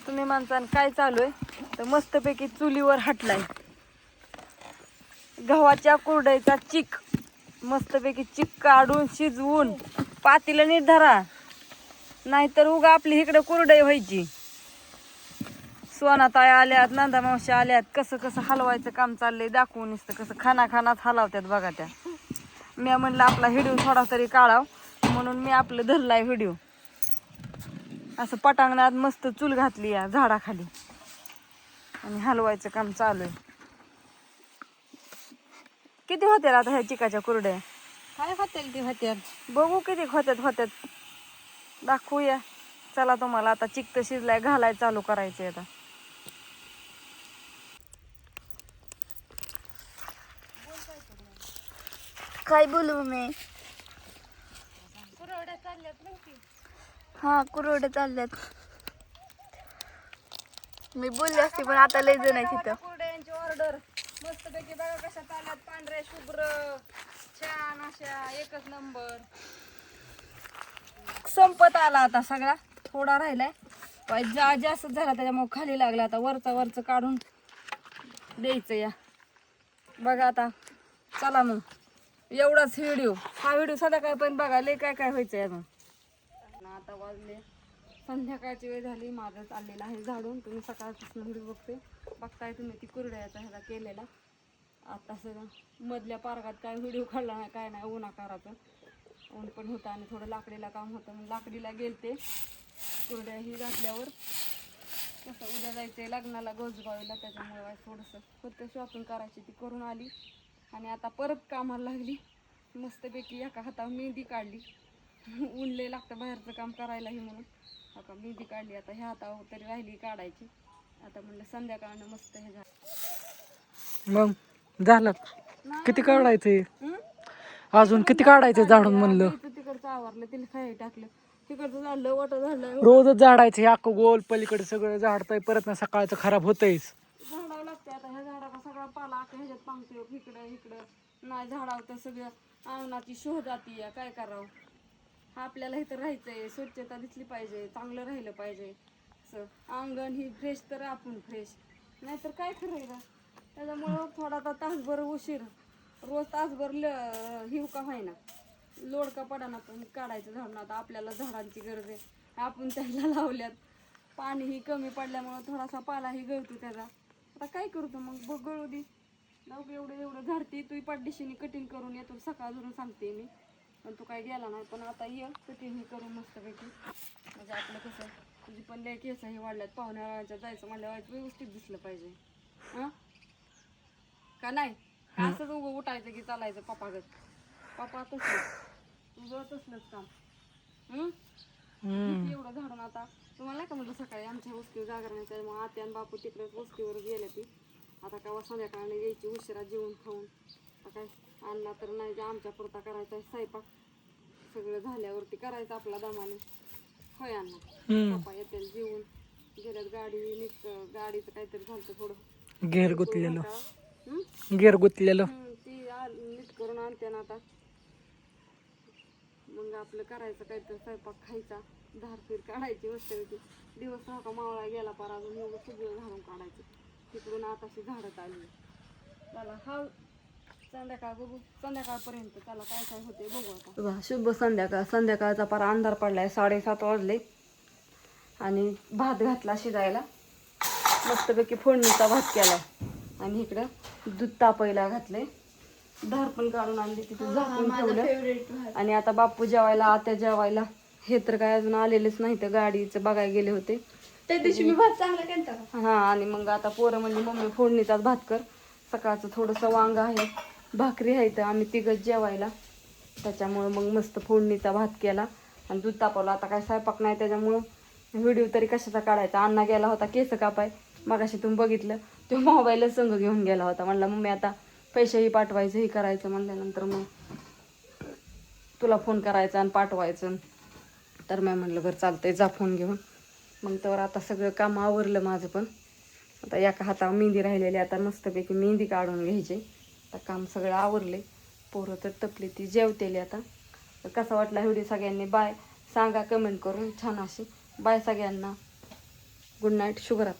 तुम्ही माणसानं काय चालू आहे तर मस्तपैकी चुलीवर हटलाय गव्हाच्या कुरडईचा चिक. मस्तपैकी चिक काढून शिजवून पातीला नीट धरा, नाहीतर उगा आपली इकडं कुरडई व्हायची. सोनाताई आल्यात, नंदा मावशी आल्यात, कसं कसं हलवायचं काम चाललंय दाखवून नुसतं कसं खानात हलवत्यात बघा त्या. मी म्हणलं आपला व्हिडिओ थोडा तरी काढाव म्हणून मी आपलं धरलाय व्हिडिओ. असं पटांगणात मस्त चूल घातली या झाडाखाली आणि हलवायचं काम चालू आहे. किती होत्या आता ह्या चिकाच्या कुरड्या? काय होतील ती होत्याल, बघू किती होत्यात दाखवूया. चला तुम्हाला आता चिक तर शिजलाय, घालाय चालू करायचे आता. काय बोलू मी? कुरवड्या चालल्यात नक्की. हा कुरवड्या चालल्यात. मी बोलले असते पण आता लय जण आहे तिथं. कुरड्यांची ऑर्डर मस्तपैकी बघा कशा चालल्यात, पांढऱ्या शुभ्र छान अशा एकच नंबर. संपत आला आता सगळा, थोडा राहिलाय जास्त झाला त्याच्यामुळे खाली लागला. आता वरचं काढून द्यायचं या बघा. आता चला मग एवढाच व्हिडिओ, हा व्हिडिओ संध्याकाळपर्यंत बघा, लय काय काय व्हायचंय अजून. आता वाजले संध्याकाळची वेळ झाली, माझं चाललेलं आहे झाडून. तुम्ही सकाळपासून व्हिडिओ बघताय तुम्ही ती कुरड्याचा ह्याला केलेला. आता सगळं मधल्या पार्कात काय व्हिडिओ काढला नाही काय नाही, उन्हाकाराचं ऊन पण होतं आणि थोडं लाकडीला काम होतं मग लाकडीला गेलते. कुरड्या ही घातल्यावर कसं उद्या जायचंय लग्नाला गोजगावीला, त्याच्यामुळे थोडंसं होतं शॉपिंग करायची, ती करून आली आणि आता परत कामाला लागली. मस्तपैकी एका हातावर मेहंदी काढली, ऊन लय लागतं बाहेरचं काम करायलाही म्हणून. आता मेहंदी काढली, आता ह्या हातावर तरी राहिली काढायची. आता म्हणलं संध्याकाळनं मस्त हे झालं. मग झालं किती काढायचंय अजून, किती काढायचं झाडून म्हणलं. तिकडचं आवरलं, तिला खाई टाकलं, तिकडचं झालं वाटं झालं. रोजच झाडायचं हे अख्खं गोल पलीकडे सगळं झाडतंय, परत ना सकाळचं खराब होतंयच. झाडावं लागते आता ह्या झाडाचा सगळा पाला आता ह्याच्यात पांगतोय, इकडं नाही झाडावं तर सगळं अंगणाची शोध जाती या. काय करावं, आपल्याला इथं राहायचंय, स्वच्छता दिसली पाहिजे, चांगलं राहिलं पाहिजे. असं अंगण ही फ्रेश तर आपण फ्रेश, नाहीतर काय करायचं. त्याच्यामुळं थोडा तासभर उशीर, रोज तासभर हिव का व्हायना, लोड का पडाना पण काढायचं झाडून. आता आपल्याला झाडांची गरज आहे, आपण त्याला लावल्यात. पाणीही कमी पडल्यामुळं थोडासा पालाही गळतो त्याचा. आता काय करतो मग, गळू दे. एवढं झाडते तू पाठदिशीने कटिंग करून येतो, सकाळ धरून सांगते मी, पण तू काय गेला नाही. पण आता ये कटिंग ही करून मस्तपैकी, म्हणजे आपलं कसं तुझी पण लय केसही वाढल्यात, पाहुण्याच्या जायचं म्हणल्यावर व्यवस्थित दिसलं पाहिजे. हां का नाही, असंच उठायचं की चालायचं पप्पा तसलं तुझं तसलंच काम. एवढं झाडून आता तुम्हाला नाही का म्हणलं सकाळी आमच्या वस्तीवर जागरणाच्या मग आत्या आणि बापू तिकडेच वस्तीवर गेले ती. आता केव्हा संध्याकाळने यायची उशिरा जेवण खाऊन. आता काय आणला तर नाही, जे आमच्या पुरता करायचा स्वयंपाक, सगळं झाल्यावरती करायचं आपला दमाने. होय अण्णा, पप्पा येते जेवून गेल्यात. गाडीचं काहीतरी झालं थोडं घेर गुतलेलं ती नीट करून आणते ना. आता मग आपलं करायचं काहीतरी स्वयंपाक खायचा, धारफीर काढायची मस्तपैकी. दिवस हा का मावळा गेला पार, अजून एवढं सगळं झाडून काढायचं. तिकडून आताशी झाडत आली. चला हा संध्याकाळ बघू, संध्याकाळपर्यंत चला काय काय होते बघू आता. शुभ संध्याकाळ. संध्याकाळचा पार अंधार पडलाय, 7:30 वाजले आणि भात घातला शिजायला. मस्तपैकी फोडणीचा भात केला आणि इकडं दूध तापायला घातले. धार पण काढून आणली, तिथे झाकून ठेवलं. आणि आता बापू जेवायला, आत्या जेवायला. हे तर काय अजून आलेलेच नाही, तर गाडीचं बघायला गेले होते त्या दिवशी मी भात चांगला केलता. हा आणि मग आता पोरं म्हणजे मम्मी फोडणीचाच भात कर. सकाळचं थोडंसं वांग आहे, भाकरी आहे, तर आम्ही तिघच जेवायला, त्याच्यामुळं मग मस्त फोडणीचा भात केला आणि दूध तापवलं. आता काय स्वयंपाक नाही, त्याच्यामुळं व्हिडिओ तरी कशाचा काढायचा. अण्णा गेला होता केस कापाय, मगाशी तुम्ही बघितलं, तो मोबाईलच संग घेऊन गेला होता. म्हणला मम्मी आता पैसेही पाठवायचं हे करायचं म्हणल्यानंतर मग तुला फोन करायचा आणि पाठवायचं. तर मी म्हणलं बरं चालतंय, जा फोन घेऊन. मग तर आता सगळं काम आवरलं माझं पण. आता एका हातावर मेहंदी राहिलेली, आता मस्तपैकी मेहंदी काढून घ्यायची. आता काम सगळं आवरले, पोरं तर तपली, ती जेवतेली आता. तर कसा वाटला व्हिडिओ सगळ्यांनी बाय सांगा कमेंट करून, छान अशी बाय सगळ्यांना. गुड नाईट, शुभरात्री.